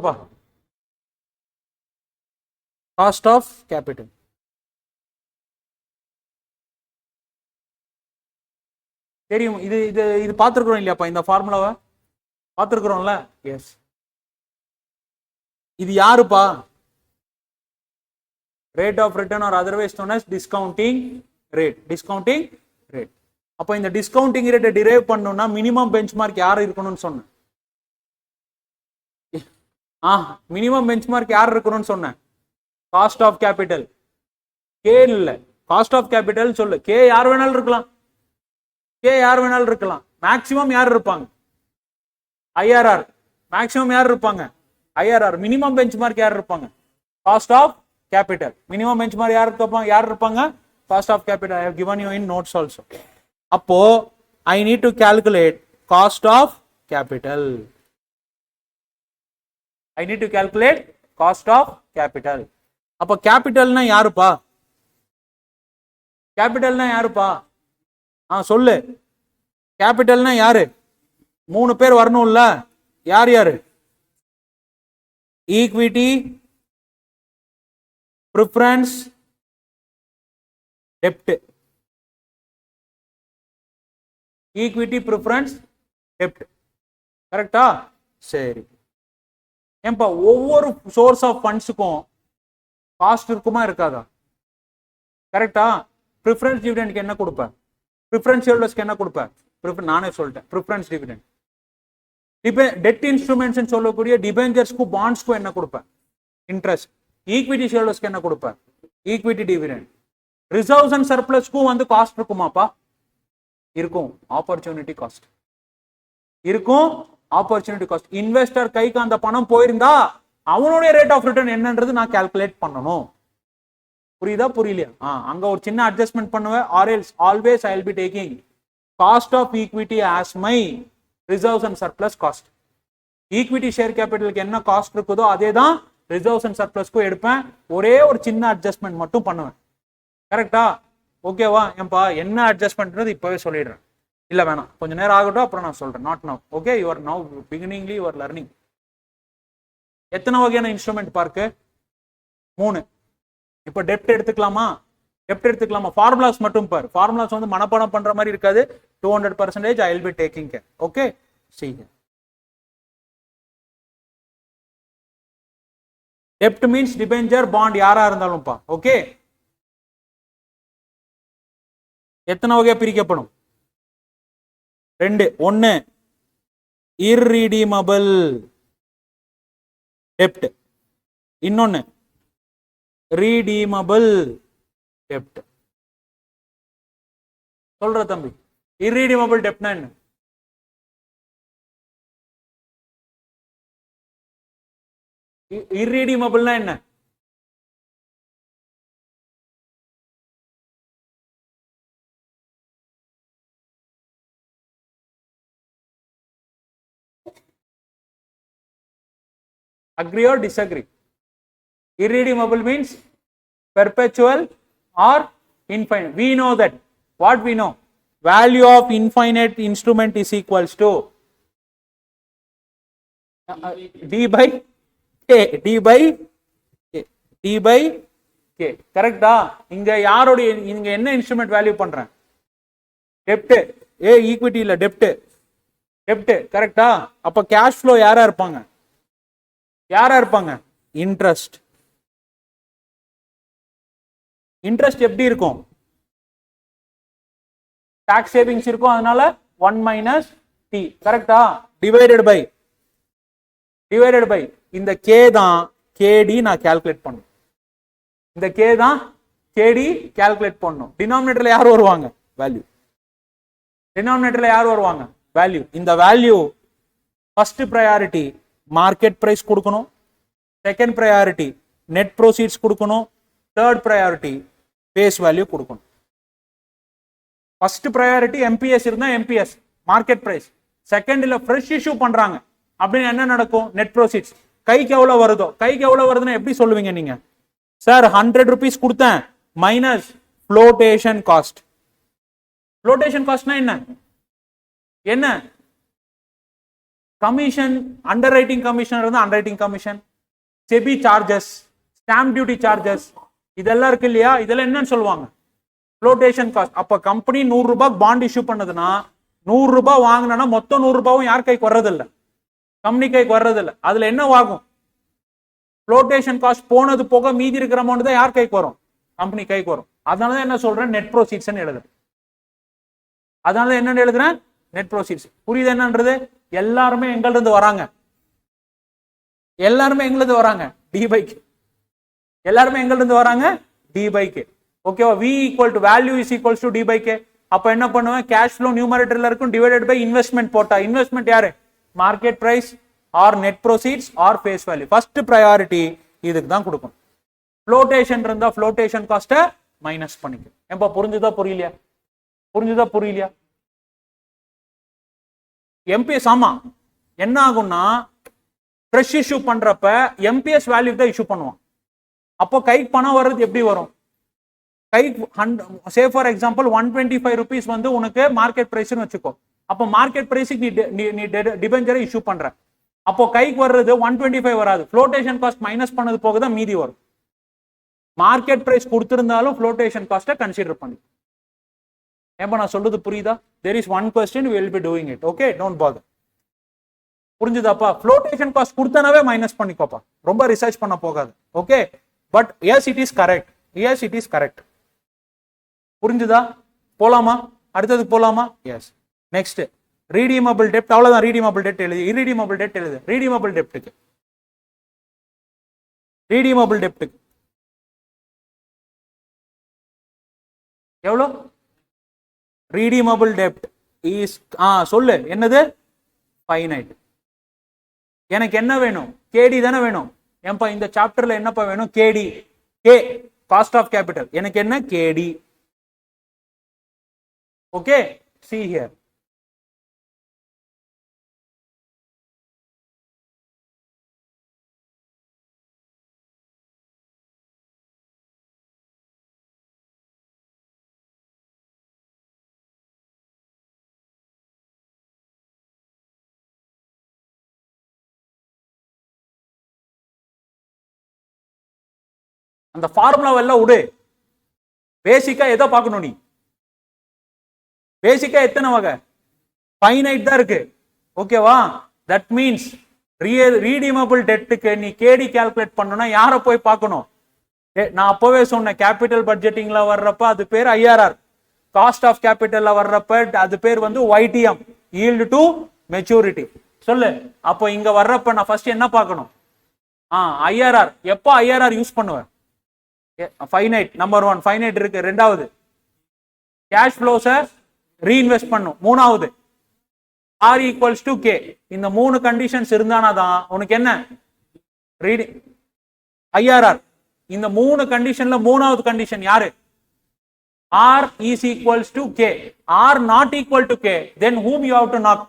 சொல்லுப்பா. Cost of capital. தெரியும், இது இது இது பார்த்துருக்குறோம் இல்லையாப்பா? இந்த ஃபார்முலாவை பார்த்துருக்குறோம்ல? எஸ். இது யாருப்பா? Rate of return or otherwise known as discounting rate. Discounting rate. அப்போ இந்த டிஸ்கவுண்டிங் ரேட்டை டிரைவ் பண்ணணும்னா மினிமம் பெஞ்ச்மார்க் யார் இருக்கணும்னு சொன்னேன்? மினிமம் பெஞ்ச்மார்க் யார் இருக்கணும்னு சொன்னேன்? Cost of capital. கே இல்ல, காஸ்ட் ஆஃப் கேபிட்டல் சொல்லு. கே யார் வேணாலும் இருக்கலாம், கே யார் வேணாலும் இருக்கலாம். மேக்சிமம் யார் இருப்பாங்க? ஐஆர்ஆர். மேக்சிமம் யார் இருப்பாங்க? ஐஆர்ஆர். மினிமம் பெஞ்ச்மார்க் யார் இருப்பாங்க? Cost of capital. Minimum benchmark யார் இருப்பாங்க? Cost of capital. I have given you in notes also. அப்போ I need to calculate cost of capital. I need to calculate cost of capital. அப்போ கேபிட்டல்னா யாருப்பா? கேபிட்டல்னா யாருப்பா? சொல்லு. கேபிட்டல்னா யாரு? 3 பேர் வரணும்ல. யார் யாரு? ஈக்விட்டி, ப்ரிஃபரன்ஸ், டெப்ட். ஈக்விட்டி, ப்ரிஃபரன்ஸ், டெப்ட். கரெக்டா? சரி. ஏன்பா ஒவ்வொரு சோர்ஸ் ஆஃப் ஃபண்ட்ஸுக்கும் காஸ்ட் இருக்குமா இருக்காதா? கரெக்டா? ப்ரிஃபரன்ஸ் டிவிடெண்ட்க்கு என்ன கொடுப்பேன்? ப்ரிஃபரன்ஸ் ஷேர்ஹோல்டர்ஸ்க்கு என்ன கொடுப்பேன்? நானே சொல்லிட்டேன், ப்ரிஃபரன்ஸ் டிவிடெண்ட். டெட் இன்ஸ்ட்ருமெண்ட்ஸ் சொல்லக்கூடிய டிபெஞ்சர்ஸ்க்கும் பாண்ட்ஸ்க்கும் என்ன கொடுப்பேன்? இன்ட்ரெஸ்ட். ஈக்விட்டி ஷேர்ஹோல்டர்ஸ்க்கு என்ன கொடுப்பேன்? Equity dividend. ரிசர்வ்ஸ் அண்ட் சர்ப்ளஸ்க்கும் காஸ்ட் இருக்குமாப்பா? இருக்கும். ஆப்பர்ச்சுனிட்டி காஸ்ட் இருக்கும். Opportunity cost. இன்வெஸ்டர் கைக்கு அந்த பணம் போயிருந்தா அவனுடைய ரேட் ஆஃப் ரிட்டர்ன் என்னன்றது நான் கால்குலேட் பண்ணணும். புரியுதா புரியலையா? அங்க ஒரு சின்ன அட்ஜஸ்ட்மெண்ட் பண்ணுவேன். Or else always I will be taking cost of equity as my reserves and surplus cost. Equity share கேபிட்டலுக்கு என்ன காஸ்ட் இருக்குதோ அதே தான் ரிசர்வ்ஸ் அண்ட் சர்ப்ளஸ்க்கும் எடுப்பேன். ஒரே ஒரு சின்ன அட்ஜஸ்ட்மெண்ட் மட்டும் பண்ணுவேன். கரெக்டா? ஓகேவா? ஏன்பா என்ன அட்ஜஸ்ட்மெண்ட்ன்றது இப்பவே சொல்லிடுறேன். இல்ல வேணாம், கொஞ்சம் நேரம் ஆகட்டும், அப்புறம் நான் சொல்றேன். Not now. Okay, you are now beginningly you are learning. எத்தனை வகையான இன்ஸ்ட்ருமெண்ட் பார்க்கு? 3. இப்போ டெப்ட் எடுத்துக்கலாமா? டெப்ட் எடுத்துக்கலாமா? ஃபார்முலாஸ் மட்டும் பாரு. ஃபார்முலாஸ் மனப்பாடம் பண்ற மாதிரி இருக்காது. 200% I will be taking care. Okay, see here. Debt means debenture, bond யாரா இருந்தாலும்பா. ஓகே, எத்தனை வகையா பிரிக்கப்படும்? 2. 1 irredeemable debt, இன்னொன்னு redeemable debt. சொல்ற தம்பி, irredeemable debt என்ன? irredeemable என்ன? Agree or disagree? Irredeemable means perpetual or infinite. We know that. What we know? Value of infinite instrument is equals to D by K. D by K. D by K. கரெக்டா? இங்க யாரோட இங்க என்ன instrument value பண்றேன்? டெப்ட். Equity இல்ல, டெப்ட். டெப்ட். கரெக்டா? அப்ப cash flow யாரா இருப்பாங்க? யாரா இருப்பாங்க? இன்ட்ரெஸ்ட். இன்ட்ரெஸ்ட் எப்படி இருக்கும்? டாக்ஸ் சேவிங்ஸ் இருக்கும், அதனால 1 மைனஸ் டி. கரெக்டா? டிவைடட் பை இந்த கே தான் கேடி நான் கால்குலேட் பண்ணும். இந்த கே தான் கேடி கால்குலேட் பண்ணும். டினாமினேட்டர்ல யார் வருவாங்க? வேல்யூ. டினாமினேட்டர்ல யார் வருவாங்க? வேல்யூ. இந்த value first priority market price கொடுக்கணும், செகண்ட் ப்ரையாரிட்டி நெட் ப்ரோசீட்ஸ் கொடுக்கணும், தேர்ட் ப்ரையாரிட்டி ஃபேஸ் வேல்யூ கொடுக்கணும். ஃபர்ஸ்ட் ப்ரையாரிட்டி எம்பிஎஸ் இருந்தா எம்பிஎஸ் மார்க்கெட் பிரைஸ், செகண்ட்ல ஃப்ரெஷ் இஷ்யூ பண்றாங்க அப்படின்னு என்ன நடக்கும்? Net proceeds. கைக்கு எவ்வளவு வருதோ, கைக்கு எவ்வளவு வருதுன்னு எப்படி சொல்லுவீங்க நீங்க? சார் 100 rupees கொடுத்தேன் மைனஸ் ஃப்ளோட்டேஷன் காஸ்ட். ஃப்ளோட்டேஷன் காஸ்ட்னா என்ன? என்ன? கமிஷன், அண்டர் ரைட்டிங் கமிஷன் இருந்தா underwriting commission, SEBI charges, stamp duty charges, இதெல்லாம் இருக்கு இல்லையா? இதெல்லாம் என்னன்னு சொல்லுவாங்க? Flotation cost. அப்ப கம்பெனி 100 ரூபாய் பாண்ட் இஷ்யூ பண்ணதுன்னா 100 ரூபாய் வாங்கினா மொத்தம் 100 ரூபாயும் யார் கைக்கு வர்றதில்ல? கம்பெனி கைக்கு வர்றதில்ல. அதுல என்ன ஆகும்? ஃப்ளோட்டேஷன் காஸ்ட் போனது போக மீதி இருக்கிற அமௌண்ட் தான் யார் கைக்கு வரும்? கம்பெனி கைக்கு வரும். அதனாலதான் என்ன சொல்றேன், நெட் ப்ரோசீட்ஸ் எழுதுறேன். அதனால என்ன எழுதுறேன்? Net proceeds. புரியுது என்னன்றது? எல்லாருமே எங்கள்ல இருந்து வராங்க, எல்லாருமே எங்கிருந்து வராங்க? D by K. எல்லாருமே எங்கிருந்து இருந்து வராங்க? D by K. ஓகேவா? V equal to value is equals to D by K. அப்ப என்ன பண்ணுவேன்? கேஷ் ஃப்ளோ நியூமரேட்டர்ல இருக்கும், டிவைடட் பை இன்வெஸ்ட்மெண்ட் போட்டா. இன்வெஸ்ட்மெண்ட் யாரு? Market price or net proceeds or face value. First priority இதுக்கு தான் கொடுக்கும். ஃப்ளோட்டேஷன் இருந்தா ஃப்ளோட்டேஷன் காஸ்ட்டை மைனஸ் பண்ணிக்கும். ஏன்பா புரிஞ்சுதா புரியலையா? புரிஞ்சுதா புரியலையா? எம்பிஎஸ் ஆமா என்ன ஆகும்னா, ஃப்ரெஷ் இஷ்யூ பண்றப்ப எம்பிஎஸ் வேல்யூ தான் இஷ்யூ பண்ணுவான். அப்போ கைக்கு பணம் வர்றது எப்படி வரும்? கைக்கு சே ஃபார் எக்ஸாம்பிள் 125 rupees வந்து உனக்கு மார்க்கெட் பிரைஸ்னு வச்சுக்கோ. அப்போ மார்க்கெட் பிரைஸுக்கு நீ டிபெஞ்சரை இஷ்யூ பண்ற. அப்போ கைக்கு வர்றது 125 வராது. ஃப்ளோட்டேஷன் காஸ்ட் மைனஸ் பண்ணது போக தான் மீதி வரும். மார்க்கெட் பிரைஸ் கொடுத்திருந்தாலும் ஃப்ளோட்டேஷன் காஸ்ட்டை கன்சிடர் பண்ணி. ஏன்பா நான் சொல்றது புரியுதா? there is one question we will be doing it. okay, don't bother. புரிஞ்சுதாப்பா? ஃப்ளோட்டேஷன் காஸ்ட் கொடுத்தனாவே மைனஸ் பண்ணிக்கோப்பா, ரொம்ப ரிசர்ச் பண்ண போகாது. Okay, but yes it is correct. yes it is correct. புரிஞ்சுதா? போலாமா? அடுத்ததுக்கு போலாமா? எஸ். நெக்ஸ்ட் ரீடீமபிள் டெப்ட். அவ்வளவுதான். ரீடீமபிள் டெப்ட் எழுது, இரிடீமபிள் டெப்ட் எழுது. ரீடீமபிள் டெப்ட்டுக்கு ரீடீமபிள் டெப்ட்டுக்கு எவ்வளோ? ரீடீமபிள் டெப்ட் இஸ் சொல்லு என்னது? ஃபைனைட். எனக்கு என்ன வேணும்? கேடி தானே வேணும். ஏன்பா இந்த சாப்டர்ல என்னப்பா வேணும்? K D. K cost of capital. எனக்கு என்ன? கேடி. Okay, see here. அந்த ஃபார்முலாவெல்லாம் விடு. பேசிக்கா எதை பார்க்கணும் நீ? பேசிக்கா எத்தனை வகை? ஃபைனைட் தான் இருக்கு. ஓகேவா? தட் மீன்ஸ் ரீடீமபிள் டெப்ட்டுக்கு நீ கேடி கால்குலேட் பண்ணனும்னா யாரை போய் பார்க்கணும்? நான் அப்பவே சொன்னேன், கேபிட்டல் பட்ஜெட்டிங்ல வர்றப்ப அது பேர் ஐஆர்ஆர், காஸ்ட் ஆஃப் கேபிட்டல்ல வர்றப்ப அது பேர் வந்து YTM, ஈல்டு டு மெச்சூரிட்டி. சொல்லு. அப்போ இங்க வர்றப்ப நான் ஃபர்ஸ்ட் என்ன பார்க்கணும்? ஐஆர்ஆர். எப்போ ஐஆர்ஆர் யூஸ் பண்ணுவேன்? ஃபைனைட் நம்பர் 1 ஃபைனைட் இருக்கு. ரெண்டாவது கேஷ் ஃப்ளோஸை ரீஇன்வெஸ்ட் பண்ணும். மூணாவது ஆர் ஈக்குவல்ஸ் டு கே. இந்த 3 கண்டிஷன்ஸ் இருந்தானா தான் உனக்கு என்ன? ஐஆர்ஆர். இந்த 3 கண்டிஷன்ல மூணாவது கண்டிஷன் யாரு? R is equals to K. R not equal to K, then whom you have to knock?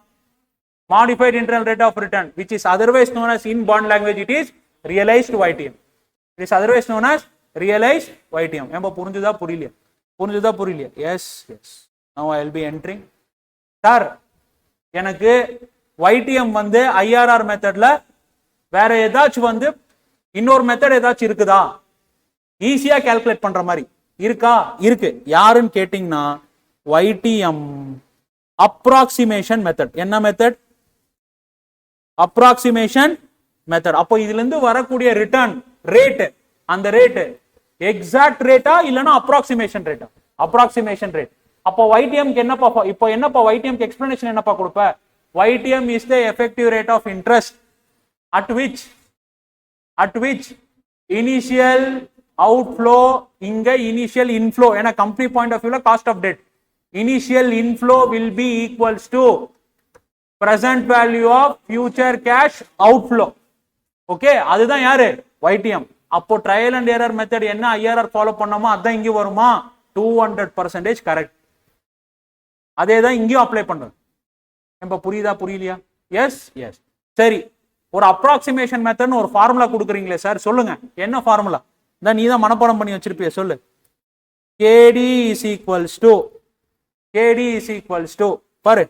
Modified internal rate of return, which is otherwise known as, in bond language it is realized YTM. It is otherwise known as realized YTM. ஏம்பா புரிஞ்சுதா புரியலையா? புரிஞ்சுதா புரியலையா? Yes yes. now I will be entering. Sir எனக்கு YTM வந்து IRR மெத்தட்ல வேற ஏதாச்சும் வந்து இன்னொரு மெத்தட் ஏதாச்சும் இருக்குதா? ஈஸியா கால்குலேட் பண்ற மாதிரி இருக்கா? இருக்கு. யாருன்னு கேட்டீங்கன்னா YTM அப்ராக்சிமேஷன் மெத்தட். என்ன மெத்தட்? Approximation method. அப்போ இதுல இருந்து வரக்கூடிய ரிட்டர்ன் ரேட், அந்த ரேட் எக்ஸாக்ட் ரேட்டா இல்லனா அப்ராக்சிமேஷன் ரேட்டா? Approximation rate. அப்போ YTM க்கு என்னப்பா? இப்போ என்னப்பா YTM க்கு எக்ஸ்பிளனேஷன் என்னப்பா கொடுப்ப? YTM is the effective rate of interest at which initial outflow, இங்க initial inflow, ஏன்னா கம்பெனி பாயிண்ட் ஆஃப் வியூல cost of debt, initial inflow will be equals to present value of future cash outflow. Okay, அதுதான் யாரு? YTM. அப்போ trial and error method என்ன IRR follow பண்ணோமோ அதான் இங்க வருமா? 200% கரெக்ட். அதே தான் இங்கேயும் அப்ளை பண்றோம். இப்ப புரியுதா புரியலையா? Yes yes. சரி, ஒரு அப்ராக்சிமேஷன் மெத்தட்னு ஒரு ஃபார்முலா கொடுக்குறீங்களே சார், சொல்லுங்க என்ன ஃபார்முலா? தான் நீ தான் மனப்பாடம் பண்ணி வச்சிருப்பிய, சொல்லு. KD is equals to பாரு,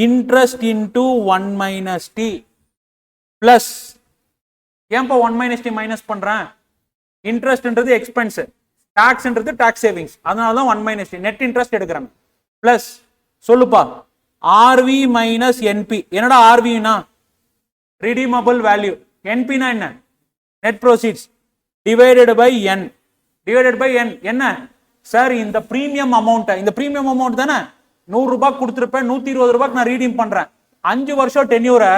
interest into 1 minus t plus ஏன்பா 1 minus t மைனஸ் பண்றேன்? இன்ட்ரெஸ்ட்ன்றது எக்ஸ்பென்ஸ், டாக்ஸ்ன்றது டாக்ஸ் சேவிங்ஸ், அதனால தான் 1 minus t நெட் இன்ட்ரெஸ்ட் எடுக்கிறேன். பிளஸ் சொல்லுப்பா RV மைனஸ் NP. என்னடா RVனா redeemable value, NP னா என்ன? Net proceeds divided by n. Divided by n என்ன சார்? இந்த பிரீமியம் அமௌண்ட், இந்த பிரீமியம் அமௌண்ட் தானே 100 ரூபாய் கொடுத்துருப்பேன், 120 ரூபாய்க்கு நான் ரீடீம் பண்றேன். 5 வருஷம் டென்யூரை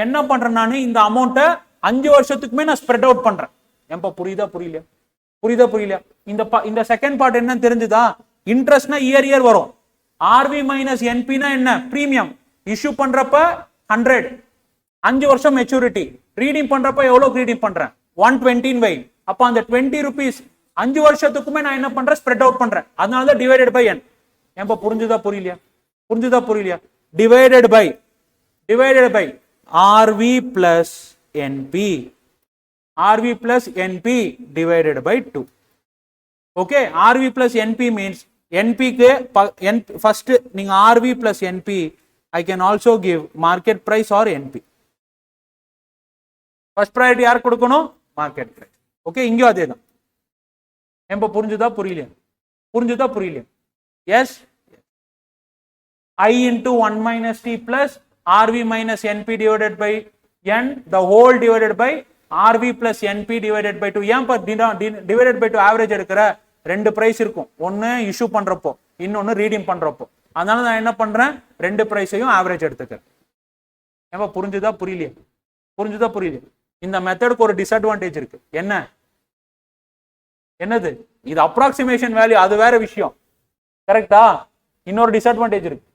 என்ன பண்றேன் நான்? இந்த அமௌண்ட்டை 5 வருஷத்துக்குமே நான் ஸ்ப்ரெட் அவுட் பண்றேன். ஏன்பா புரியுதா புரியலையா? புரியுதா புரியலையா? இந்த செகண்ட் பார்ட் என்ன தெரிஞ்சுதா? இன்ட்ரெஸ்ட்னா இயர் வரும். RV மைனஸ் NPனா என்ன? பிரீமியம். இஷ்யூ பண்றப்ப 100, 5 வருஷம் மெச்சூரிட்டி. ரீடீம் பண்றப்ப எவ்வளவு ரீடீம் பண்றேன்? 120 வை. அப்ப அந்த 20 rupees 5 வருஷத்துக்குமே நான் என்ன பண்றேன்? ஸ்ப்ரெட் அவுட் பண்றேன். அதனால தான் டிவைடட் பை n. ஏன்பா புரிஞ்சுதா புரியலையா? புரிஞ்சுதா புரியலையா? Divided by RV plus NP. RV plus NP divided by 2. Okay, RV plus NP means NP க்கு first நீங்க RV plus NP, I can also give market price or NP. First priority யார் கொடுக்கணும்? market price. Okay, இங்கேயும் அதே தான். ஏன்பா புரிஞ்சுதா புரியலையா? புரிஞ்சுதா புரியலையா? Yes. I into 1 minus t plus RV minus NP divided by n, the whole divided by RV plus NP divided by 2. ஏன் divided by 2 ஆவரேஜ் எடுக்கிற? ரெண்டு பிரைஸ் இருக்கும், ஒன்னு இஷ்யூ பண்றப்போ, இன்னொன்னு ரீடீம் பண்றப்போ. அதனால நான் என்ன பண்றேன்? ரெண்டு பிரைஸையும் ஆவரேஜ் எடுத்துக்கிறேன். ஏன்பா புரிஞ்சுதா புரியலையா? புரிஞ்சுதா புரியலையா? இந்த மெத்தடுக்கு ஒரு டிஸ்அட்வான்டேஜ் இருக்கு. என்னது? இது அப்ராக்சிமேஷன் வேல்யூ, அது வேற விஷயம். கரெக்டா? இன்னொரு டிஸ்அட்வான்டேஜ் இருக்கு.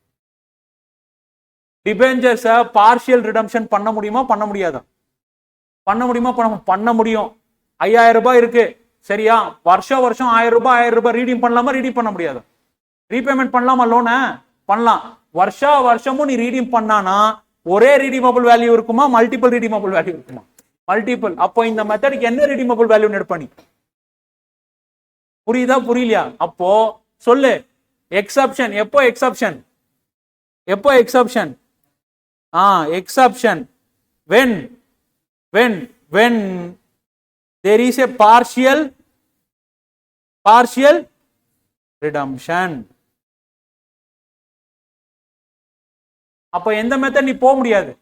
டிபெஞ்சர்ஸை பார்ஷியல் ரிடம்ஷன் பண்ண முடியுமா பண்ண முடியாதா? பண்ண முடியுமா பண்ண முடியும். 5000 ரூபாய் இருக்கு, சரியா? வருஷம் 1000 ரூபாய் ரீடீம் பண்ணலாமா ரீடீம் பண்ண முடியாது? ரீபேமெண்ட் பண்ணலாமா? லோனை பண்ணலாம். வருஷமும் நீ ரீடீம் பண்ணானா ஒரே ரீடீமபிள் வேல்யூ இருக்குமா மல்டிபிள் ரீடீமபிள் வேல்யூ இருக்குமா? மல்டிபிள். அப்போ இந்த மெத்தடுக்கு என்ன ரீடீமபிள் வேல்யூ எடுப்ப நீ? புரியுதா புரியலையா? அப்போ சொல்லு. எக்ஸப்ஷன் எப்போ? Exception exception when there is a partial redemption. அப்ப எந்த மெத்தட் நீ போக முடியாது?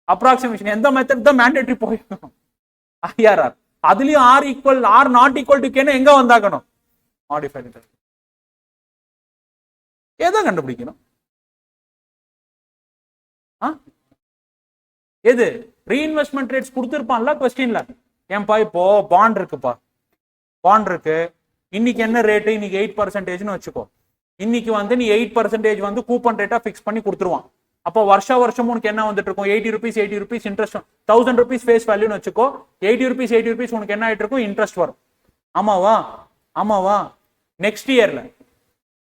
அப்ராக்சிமேஷன். எந்த மெத்தட் தான் மேண்டேட்டரி போயிடும்? IRR. அதுலயும் R not equal to k எங்க வந்தாகணும்? மாடிஃபைட். எதை கண்டுபிடிக்கணும்? எது? ரீஇன்வெஸ்ட்மெண்ட் ரேட்ஸ் கொடுத்துருப்பான்ல கொஸ்டின்ல. ஏன்பா இப்போ பாண்ட் இருக்குப்பா, பாண்ட் இருக்கு. இன்னைக்கு என்ன ரேட்டு? இன்னைக்கு 8% வச்சுக்கோ. இன்னைக்கு நீ 8% வந்து கூப்பன் ரேட்டா பிக்ஸ் பண்ணி கொடுத்துருவான். அப்போ வருஷம் உனக்கு என்ன வந்துட்டு இருக்கும்? 80 rupees இன்ட்ரெஸ்ட். 1000 rupees ஃபேஸ் வேல்யூன்னு வச்சுக்கோ. 80 rupees உனக்கு என்ன ஆயிட்டு இருக்கும்? இன்ட்ரெஸ்ட் வரும். ஆமாவா? நெக்ஸ்ட் இயர்ல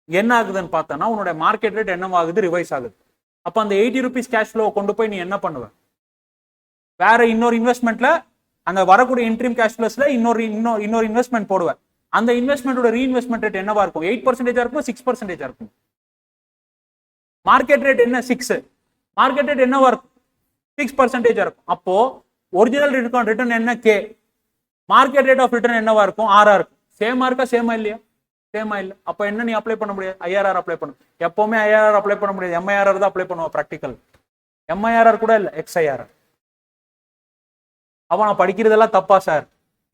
என்ன ஆகுதுன்னு பார்த்தனா உன்னோட மார்க்கெட் ரேட் என்னவாகுது? ரிவைஸ் ஆகுது. அப்ப அந்த 80 rupees கேஷ் ஃப்ளோ கொண்டு போய் நீ என்ன பண்ணுவ? வேற இன்னொரு இன்வெஸ்ட்மெண்ட்ல, அந்த வரக்கூடிய இன்ட்ரீம் கேஷ் ஃப்ளோஸ்ல இன்னொரு இன்வெஸ்ட்மெண்ட் போடுவேன். அந்த இன்வெஸ்ட்மெண்டோட ரீஇன்வெஸ்ட்மெண்ட் ரேட் என்னவா இருக்கும்? 8% இருக்கும், 6% இருக்கும். மார்க்கெட் ரேட் என்ன? 6. மார்க்கெட் ரேட் என்னவா இருக்கும்? 6% இருக்கும். அப்போ ஒரிஜினல் ரிட்டர்ன் என்ன? K. Market rate of return என்னவா இருக்கும்? R இருக்கும். சேமா இருக்கா? சேமா இல்லையா? சேமா இல்ல. அப்ப என்ன நீ அப்ளை பண்ண முடியாது? IRR அப்ளை பண்ணு. எப்பவுமே IRR அப்ளை பண்ண முடியாது, MIRR தான் அப்ளை பண்ணுவோம். பிராக்டிக்கல் MIRR கூட இல்ல, XIRR. அவன் நான் படிக்கிறதெல்லாம் தப்பா சார்?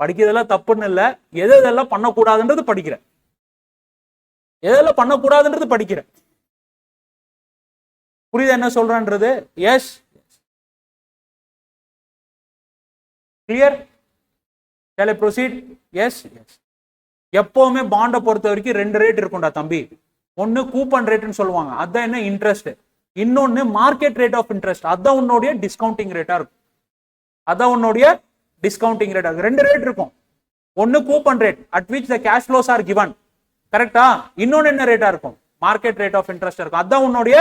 படிக்கிறதெல்லாம் தப்புன்னு இல்ல, எதெல்லாம் பண்ணக்கூடாதுன்றது படிக்கிறேன். எதெல்லாம் பண்ணக்கூடாதுன்றது படிக்கிறேன். புரியுது என்ன சொல்றேன்றது? Yes, clear? shall I proceed? Yes. எப்பவுமே பாண்டை பொறுத்த வரைக்கும் 2 ரேட் இருக்கும்டா தம்பி. ஒன்னு கூப்பன் ரேட்னு சொல்லுவாங்க, அதான் என்ன? இன்ட்ரெஸ்ட். இன்னொன்னு மார்க்கெட் ரேட் ஆஃப் இன்ட்ரெஸ்ட், அதான் உன்னுடைய டிஸ்கவுண்டிங் ரேட்டா இருக்கும். அதான் உன்னுடைய டிஸ்கவுண்டிங் ரேட். 2 ரேட் இருக்கும். ஒன்னு coupon rate at which the cash flows are given, கரெக்டா? இன்னொன்னு என்ன ரேட்டா இருக்கும்? மார்க்கெட் ரேட் ஆஃப் இன்ட்ரெஸ்ட் இருக்கும், அதான் உன்னுடைய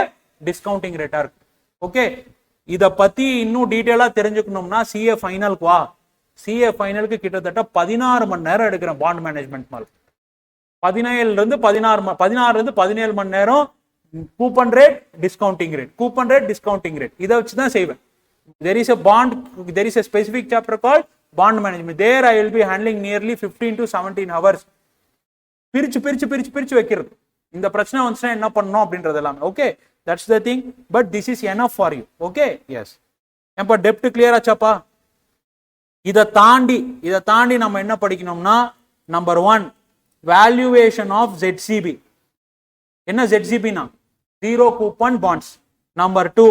டிஸ்கவுண்டிங் ரேட்டா இருக்கும். ஓகே, இத பத்தி இன்னும் டீடைலா தெரிஞ்சுக்கணும்னா CA ஃபைனலுக்கு வா. CA ஃபைனலுக்கு கிட்டத்தட்ட 16 மணி நேரம் எடுக்கிறேன் பாண்ட் மேனேஜ்மெண்ட் மேல. 16 இருந்து 17 மணி நேரம் coupon rate discounting rate, coupon rate discounting rate, இதை வச்சு தான் செய்வேன். there is a bond, there is a specific chapter called bond management. There I will be handling nearly 15 to 17 hours. பிரிச்சு பிரிச்சு பிரிச்சு பிரிச்சு வைக்கிறது. இந்த பிரச்சனை வந்துச்சுன்னா என்ன பண்ணணும் அப்படின்றது எல்லாமே. Okay, that's the thing. But this is enough for you. Okay, yes. இப்போ டெப்ட் கிளியர் ஆச்சாப்பா? இதை தாண்டி நம்ம என்ன படிக்கணும்னா, நம்பர் 1 வேல்யூவேஷன் ஆஃப் ZCB. என்ன ZCBனா zero coupon bonds. Number 2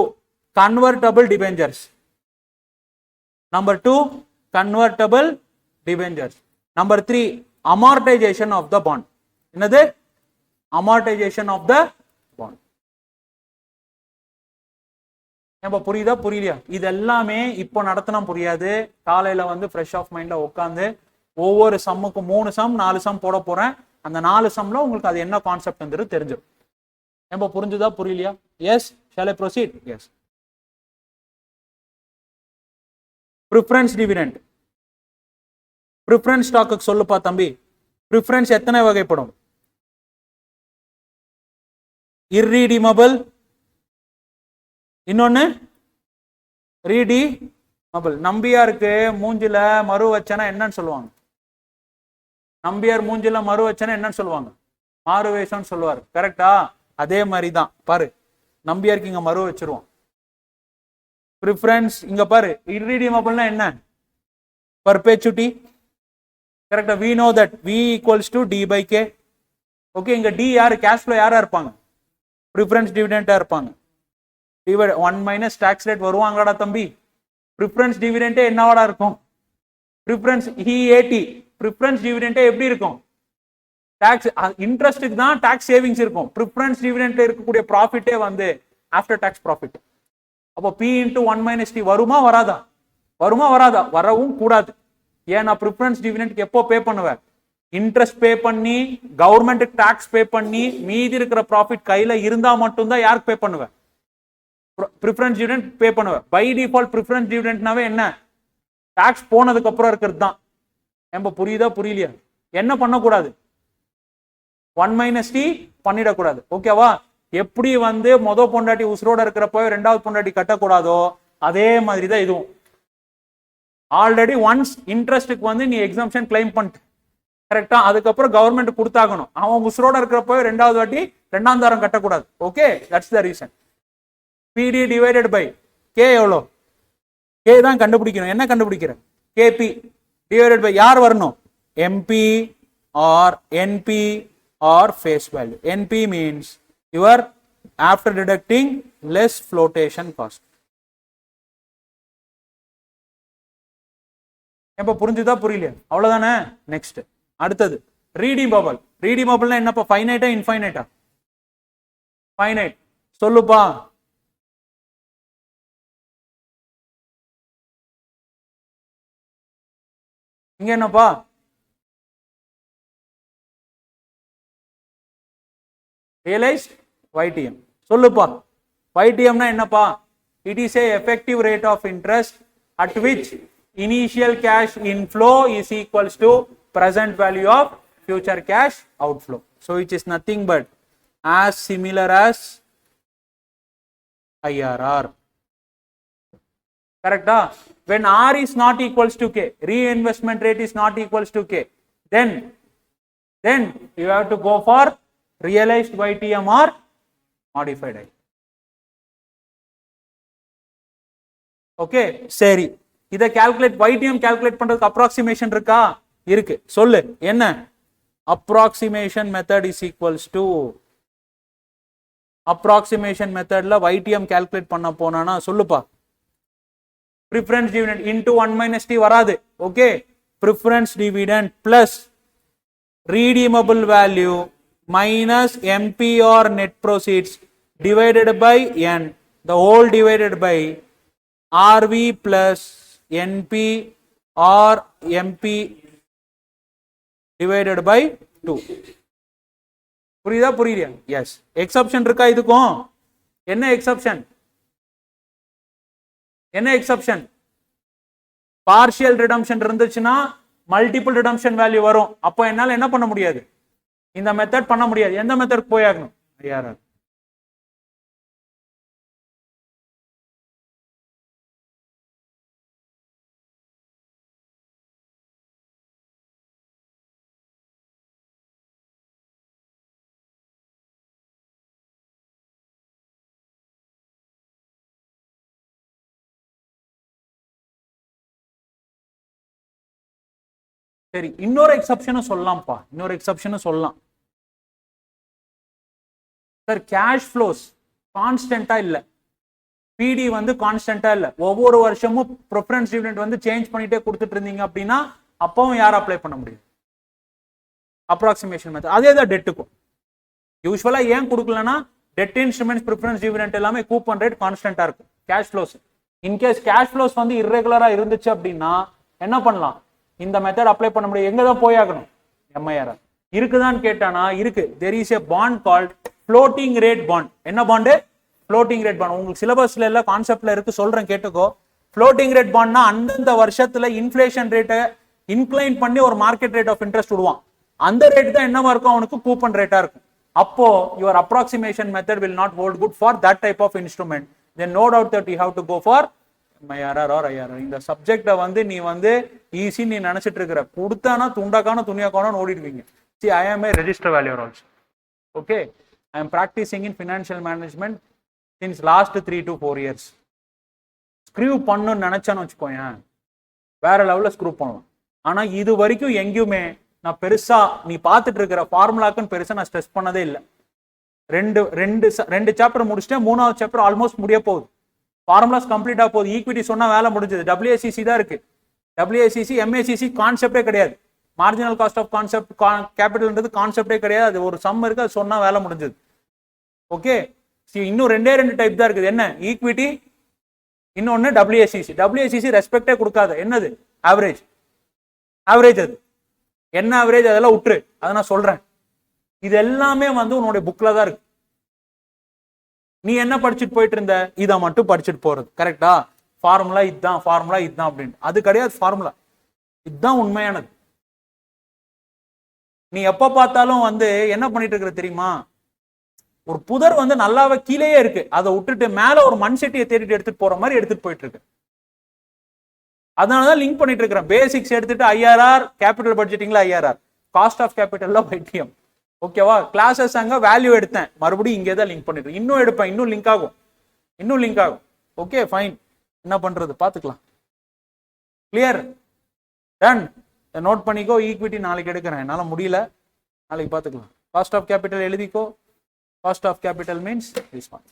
convertible debentures. Number 2 convertible debentures. Number 3 amortization of the bond. என்னது? amortization of the bond. ஏன்பா புரியுதா புரியலையா? இது எல்லாமே இப்போ நடத்தினா புரியாது. காலையில வந்து ஃப்ரெஷ் ஆஃப் மைண்ட்ல உட்காந்து ஒவ்வொரு சம்முக்கும் 3 சம் 4 சம் போட போறேன். அந்த 4 சம்ல உங்களுக்கு அது என்ன கான்செப்ட்ங்கிறது தெரிஞ்சிடும். ஏன்பா புரிஞ்சுதா புரியலையா? Yes, shall I proceed? Yes. Preference dividend. Preference ஸ்டாக்கு சொல்லுப்பா தம்பி. ப்ரிஃபரன்ஸ் எத்தனை வகைப்படும்? இர்ரீடிமபிள், இன்னொன்னு ரீடிமபிள். நம்பியாருக்கு மூஞ்சில மறு வச்சனா என்னன்னு சொல்லுவாங்க? நம்பியார் மூஞ்சில மறு வச்சனா என்னன்னு சொல்லுவாங்க? மாறு வேஷம்னு சொல்லுவார். கரெக்டா? அதே மாதிரி தான் பாரு, நம்பியாருக்கு இங்க மறு வச்சிருவோம். ப்ரிஃபரன்ஸ் இங்க பாரு, irredeemableனா என்ன? perpetuity. கரெக்ட்டா? we know that v equals to d by k. Okay, இங்க d யாரு? கேஷ் ஃப்ளோ யாரா இருப்பாங்க? ப்ரிஃபரன்ஸ் டிவிடெண்டா இருப்பாங்க. டிவைட் 1 மைனஸ் டாக்ஸ் ரேட் வருவாங்கடா தம்பி. ப்ரிஃபரன்ஸ் டிவிடெண்டே என்னவாடா இருக்கும்? Preference EAT. ப்ரிஃபரன்ஸ் டிவிடெண்டே எப்படி இருக்கும்? டாக்ஸ் இன்ட்ரெஸ்ட்டுக்கு தான் டாக்ஸ் சேவிங்ஸ் இருக்கும். ப்ரிஃபரன்ஸ் டிவிடெண்ட்ல இருக்கக்கூடிய ப்ராஃபிட்டே வந்து ஆஃப்டர் டாக்ஸ் ப்ராஃபிட். அப்போ P into 1 minus T வருமா வராதா? வருமா வராதா? வரவும் கூடாது. ஏன் நான் ப்ரிஃபரன்ஸ் டிவிடெண்ட் எப்போ பே பண்ணுவேன்? இன்ட்ரெஸ்ட் பே பண்ணி, கவர்மெண்ட் டாக்ஸ் பே பண்ணி, மீதி இருக்கிற ப்ராஃபிட் கையில இருந்தா மட்டும்தான் யாருக்கு பே பண்ணுவேன்? ப்ரிஃபரன்ஸ் டிவிடெண்ட் பே பண்ணுவேன். பை டிஃபால்ட் ப்ரிஃபரன்ஸ் டிவிடெண்ட்னாவே என்ன? டாக்ஸ் போனதுக்கு அப்புறம் இருக்கிறது தான். நம்ம புரியுதா புரியலையா? என்ன பண்ணக்கூடாது? 1 minus T பண்ணிடக்கூடாது. ஓகேவா? எப்படி வந்து பொண்டாட்டி உசுரோட இருக்கிறப்போ 2வது பொண்டாட்டி கட்டக்கூடாதோ அதே மாதிரி தான் இதுவும். ஆல்ரெடி ஒன்ஸ் இன்ட்ரெஸ்ட்டுக்கு வந்து நீ எக்ஸம்ஷன் கிளைம் பண்ணிட்டு, கரெக்டா? அதுக்கப்புறம் கவர்மெண்ட் கொடுத்தாகணும். அவன் உசுரோட இருக்கிறப்போ 2வது வாட்டி 2ஆம் தாரம் கட்டக்கூடாது. Okay, that's the reason. PD divided by K எவ்வளோ? K தான் கண்டுபிடிக்கணும். என்ன கண்டுபிடிக்கிற? KP டிவைடட் பை யார் வரணும்? MP or NP or face value. NP means your after deducting less flotation cost. எப்ப புரிஞ்சுதா புரியலையா? அவ்வளவுதானே. நெக்ஸ்ட் அடுத்தது ரீடீமபிள். ரீடீமபிள்னா என்னப்பா? ஃபைனைட்டா இன்ஃபைனைட்டா? ஃபைனைட். சொல்லுப்பா. இங்க என்னப்பா? Realised YTM. சொல்லுப்பா. YTM னா என்னப்பா? It is a effective rate of interest at which initial cash inflow is equals to present value of future cash outflow. So which is nothing but as similar as IRR. Correcta? When R is not equals to K, reinvestment rate is not equals to K, then you have to go for realized YTM or modified I. Okay, சரி. இதை calculate YTM calculate பண்றதுக்கு approximation இருக்கா? இருக்கு. சொல்லு என்ன? Approximation method is equals to, approximation மெத்தட்ல YTM calculate பண்ண போனா சொல்லுப்பா. Preference dividend into 1 minus T வராது. Okay, preference dividend plus redeemable value minus MP or net proceeds divided by N, the whole divided by RV plus NP or MP divided by 2. புரியுதா புரியலையா? S. Exception இருக்கா இதுக்கும்? என்ன exception? என்ன exception? Partial redemption இருந்துச்சுன்னா multiple redemption value வரும். அப்போ என்னால என்ன பண்ண முடியாது? இந்த மெத்தட் பண்ண முடியாது. எந்த மெத்தட் போயாகணும்? IRR. சரி, இன்னொரு எக்ஸப்ஷனும் சொல்லலாம்ப்பா, இன்னொரு எக்ஸப்ஷனும் சொல்லலாம் சார். கேஷ் ஃப்ளோஸ் கான்ஸ்டன்டா இல்ல, பிடி வந்து கான்ஸ்டன்டா இல்ல, ஒவ்வொரு வருஷமும் ப்ரிஃபரன்ஸ் டிவிடெண்ட் வந்து சேஞ்ச் பண்ணிட்டே கொடுத்துட்டு இருந்தீங்க அப்படின்னா அப்பவும் யாரும் அப்ளை பண்ண முடியும் அப்ராக்சிமேஷன் மெத்தட். அதே தான் டெட்டுக்கும். யூஸ்வலா ஏன் கொடுக்கலன்னா டெட் இன்ஸ்ட்ருமெண்ட்ஸ் ப்ரிஃபரன்ஸ் டிவிடெண்ட் எல்லாமே கூப்பன் ரேட் கான்ஸ்டன்டா இருக்கும். Cash flows in case cash flows வந்து இர்ரெகுலரா இருந்துச்சு அப்படின்னா என்ன பண்ணலாம், இந்த மெத்தட் அப்ளை பண்ண முடியும். எங்க தான் போயாகணும், எம்ஐஆர் இருக்குதான்னு கேட்டானா இருக்கு. There is a bond called floating rate bond. என்ன பாண்டு, ஃப்ளோட்டிங் ரேட் பாண்ட். உங்களுக்கு சிலபஸ்ல எல்லாம் கான்செப்ட்ல இருக்கு, சொல்றேன் கேட்டுக்கோ. ஃப்ளோட்டிங் ரேட் பாண்ட்னா அந்தந்த வருஷத்துல இன்ஃபிளேஷன் ரேட்டை இன்க்ளைன் பண்ணி ஒரு மார்க்கெட் ரேட் ஆஃப் இன்ட்ரெஸ்ட் விடுவான். அந்த ரேட் தான் என்னவா இருக்கும், அவனுக்கு கூப்பன் ரேட்டா இருக்கும். அப்போ your approximation method will not hold good for that type of instrument. Then no doubt that you have to go for MIRR or IRR. இந்த சப்ஜெக்டை வந்து நீ வந்து ஈஸி நீ நினைச்சிட்டு இருக்கிற, கொடுத்தானா துண்டாக்கான துணியாக்கான ஓடிடுவீங்க. See, I am a register valuer also. Okay, I am practicing in financial management since last 3 to 4 years. Screw பண்ணணும்னு நினைச்சான்னு வச்சுக்கோயேன், வேற லெவல்ல ஸ்க்ரூ பண்ணலாம். ஆனா இது வரைக்கும் எங்கேயுமே நான் பெருசா நீ பார்த்துட்டு இருக்கிற ஃபார்முலாக்குன்னு பெருசா நான் ஸ்ட்ரெஸ் பண்ணதே இல்லை. ரெண்டு சாப்டர் முடிச்சுட்டேன், மூணாவது சாப்டர் ஆல்மோஸ்ட் முடிய போகுது. ஃபார்முலாஸ் கம்ப்ளீட்டா போகுது. ஈக்விட்டி சொன்னா வேலை முடிஞ்சது. WACC தான் இருக்கு. WACC MACC கான்செப்டே கிடையாது. மார்ஜினல் காஸ்ட் ஆஃப் கான்செப்ட் கேபிட்டல்ன்றது கான்செப்டே கிடையாது. அது ஒரு சம் இருக்கு, அது சொன்னா வேலை முடிஞ்சது. ஓகே, இன்னும் ரெண்டு டைப் தான் இருக்குது. என்ன, ஈக்விட்டி, இன்னொன்னு WACC. WACC ரெஸ்பெக்டே கொடுக்காது. என்னது, ஆவரேஜ். ஆவரேஜ் அது என்ன ஆவரேஜ், அதெல்லாம் விட்டுரு, அதை நான் சொல்றேன். இது எல்லாமே வந்து உன்னுடைய புக்ல தான் இருக்கு. நீ என்ன படிச்சுட்டு போயிட்டு இருந்த, இதை மட்டும் படிச்சுட்டு போறது கரெக்டா. ஃபார்முலா இதுதான், ஃபார்முலா இதுதான் அப்படின்னு. அது கிடையாது. ஃபார்முலா இதுதான் உண்மையானது. நீ எப்ப பார்த்தாலும் வந்து என்ன பண்ணிட்டு இருக்கிற தெரியுமா, ஒரு புதர் வந்து நல்லாவே கீழேயே இருக்கு, அதை விட்டுட்டு மேல ஒரு மண் சட்டியை தேடிட்டு எடுத்துட்டு போற மாதிரி எடுத்துட்டு போயிட்டு இருக்கு. அதனாலதான் லிங்க் பண்ணிட்டு இருக்கிறேன். பேசிக்ஸ் எடுத்துட்டு IRR, கேபிட்டல் பட்ஜெட்டிங்ல IRR, காஸ்ட் ஆஃப் கேபிட்டல்ல வைத்தியம். ஓகேவா, கிளாஸஸ் அங்க வேல்யூ எடுத்தேன், மறுபடியும் இங்கே தான் லிங்க் பண்ணிட்டு இன்னும் எடுப்பேன், இன்னும் லிங்க் ஆகும். ஓகே ஃபைன், என்ன பண்றது பாத்துக்கலாம். Clear, done. நோட் பண்ணிக்கோ. ஈக்விட்டி நாளைக்கு எடுக்கிறேன், என்னால முடியல, நாளைக்கு பாத்துக்கலாம். காஸ்ட் ஆஃப் கேபிட்டல் எழுதிக்கோ. Cost of capital means this one.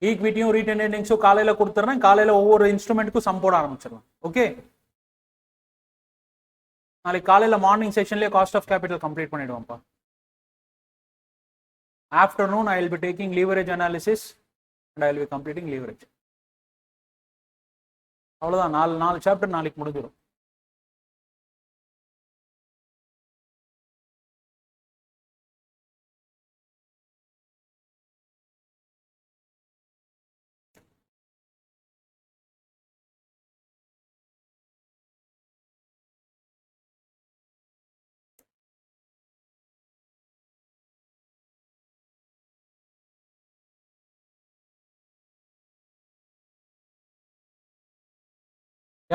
ஈக்விட்டியும் ரீட்டைன் ஏர்னிங்ஸும் காலையில கொடுத்துறேன். காலையில ஒவ்வொரு இன்ஸ்ட்ருமெண்ட்டுக்கும் சம் போட ஆரம்பிச்சிடலாம். ஓகே, நாளைக்கு காலையில மார்னிங் செஷன்லயே காஸ்ட் ஆஃப் கேபிட்டல் கம்ப்ளீட் பண்ணிடுவோம்ப்பா. Afternoon I will be taking leverage analysis and I will be completing leverage. அவ்வளவுதான், நாலு சாப்டர் நாளைக்கு முடிஞ்சிடும்.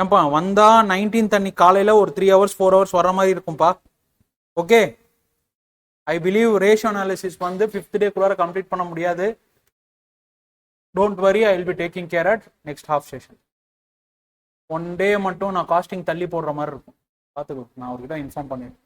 ஏன்பா வந்தா 19th அன்னைக்கு காலையில ஒரு 3 hours 4 hours வர மாதிரி இருக்கும்பா. Okay, I believe ratio analysis வந்து 5th டே குள்ளார கம்ப்ளீட் பண்ண முடியாது. Don't worry, I will be taking care at next half session. 1 day மட்டும் நான் காஸ்டிங் தள்ளி போடுற மாதிரி இருக்கும், பார்த்துக்கோ. நான் அவர்கிட்ட இன்ஃபார்ம் பண்ணிடுறேன்.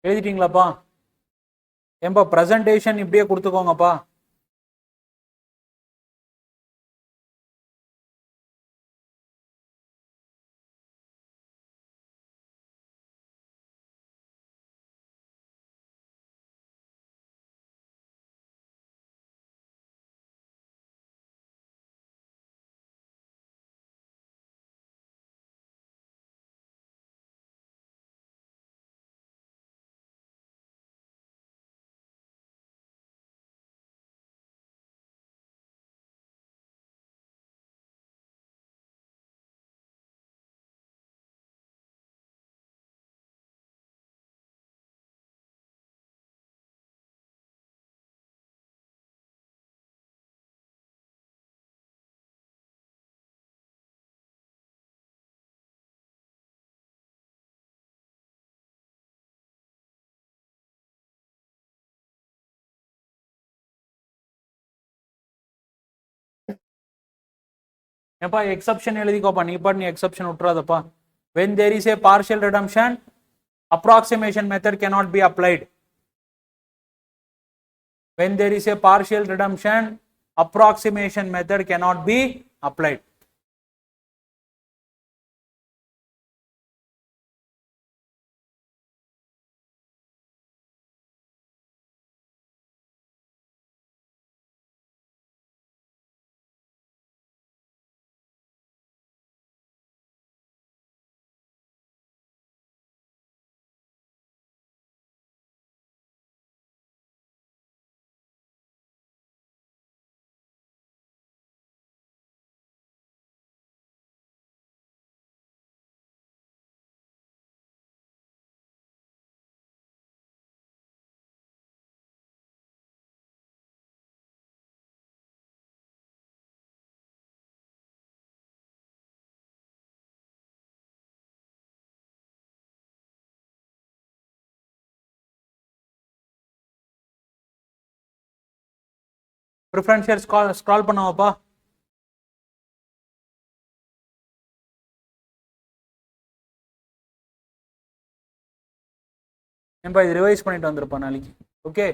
எழுதிட்டீங்களாப்பா? ஏன்பா பிரசன்டேஷன் இப்படியே கொடுத்துக்கோங்கப்பா. ஏப்பா எக்ஸப்ஷன் எழுதிக்கோப்பா, நீ பாட்டு நீ exception விட்டுறாதப்பா. when there is a partial redemption, approximation method cannot be applied. when there is a partial redemption, approximation method cannot be applied. Preferential scroll பண்ணவாப்பா. ஏன்பா இது ரிவைஸ் பண்ணிட்டு வந்திருப்பா நாளைக்கு. ஓகே.